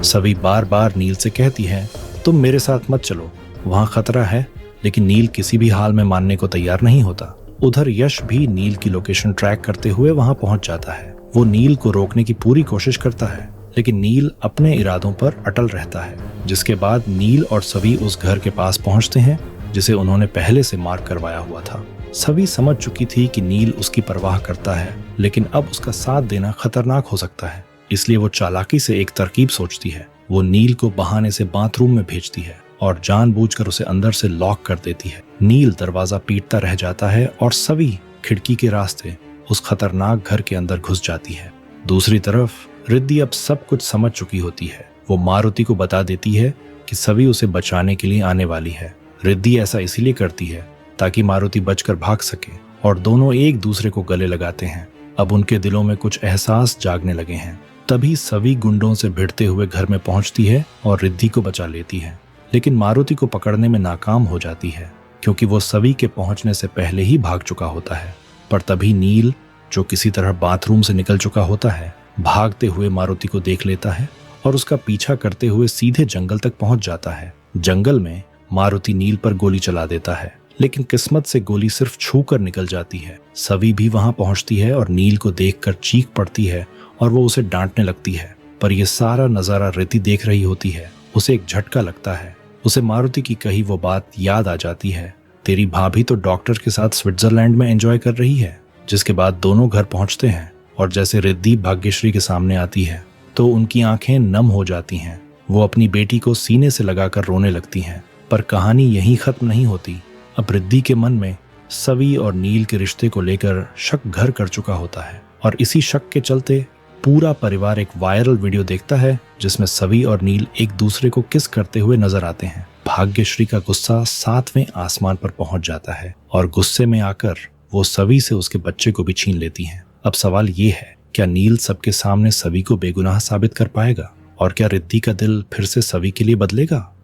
सवी बार बार नील से कहती है, तुम मेरे साथ मत चलो, वहाँ खतरा है। लेकिन नील किसी भी हाल में मानने को तैयार नहीं होता। उधर यश भी नील की लोकेशन ट्रैक करते हुए वहाँ पहुँच जाता है। वो नील को रोकने की पूरी कोशिश करता है, लेकिन नील अपने इरादों पर अटल रहता है। जिसके बाद नील और सवी उस घर के पास पहुँचते हैं जिसे उन्होंने पहले से मार्क करवाया हुआ था। सवी समझ चुकी थी कि नील उसकी परवाह करता है, लेकिन अब उसका साथ देना खतरनाक हो सकता है। इसलिए वो चालाकी से एक तरकीब सोचती है। वो नील को बहाने से बाथरूम में भेजती है और जानबूझकर उसे अंदर से लॉक कर देती है। नील दरवाजा पीटता रह जाता है और सवी खिड़की के रास्ते उस खतरनाक घर के अंदर घुस जाती है। दूसरी तरफ रिद्धि अब सब कुछ समझ चुकी होती है। वो मारुति को बता देती है कि सवी उसे बचाने के लिए आने वाली है। रिद्धि ऐसा इसीलिए करती है ताकि मारुति बचकर भाग सके और दोनों एक दूसरे को गले लगाते हैं। अब उनके दिलों में कुछ एहसास जागने लगे हैं। तभी सवी गुंडों से भिड़ते हुए घर में पहुंचती है और रिद्धि को बचा लेती है, लेकिन मारुति को पकड़ने में नाकाम हो जाती है क्योंकि वो सवी के पहुंचने से पहले ही भाग चुका होता है। पर तभी नील, जो किसी तरह बाथरूम से निकल चुका होता है, भागते हुए मारुति को देख लेता है और उसका पीछा करते हुए सीधे जंगल तक पहुंच जाता है। जंगल में मारुति नील पर गोली चला देता है, लेकिन किस्मत से गोली सिर्फ छू कर निकल जाती है। सवी भी वहां पहुंचती है और नील को देखकर चीख पड़ती है और वो उसे डांटने लगती है। पर यह सारा नजारा रिद्धि देख रही होती है। उसे एक झटका लगता है। उसे मारुति की कही वो बात याद आ जाती है, तेरी भाभी तो डॉक्टर के साथ स्विट्जरलैंड में एंजॉय कर रही है। जिसके बाद दोनों घर पहुंचते हैं और जैसे रिद्धि भाग्यश्री के सामने आती है तो उनकी आंखें नम हो जाती हैं। वो अपनी बेटी को सीने से लगाकर रोने लगती हैं। पर कहानी यहीं खत्म नहीं होती। अब रिद्धि के मन में सवी और नील के रिश्ते को लेकर शक घर कर चुका होता है और इसी शक के चलते पूरा परिवार एक वायरल वीडियो देखता है जिसमें सवी और नील एक दूसरे को किस करते हुए नजर आते हैं। भाग्यश्री का गुस्सा 7वें आसमान पर पहुंच जाता है और गुस्से में आकर वो सवी से उसके बच्चे को भी छीन लेती हैं। अब सवाल ये है, क्या नील सबके सामने सवी को बेगुनाह साबित कर पाएगा और क्या रिद्धि का दिल फिर से सवी के लिए बदलेगा?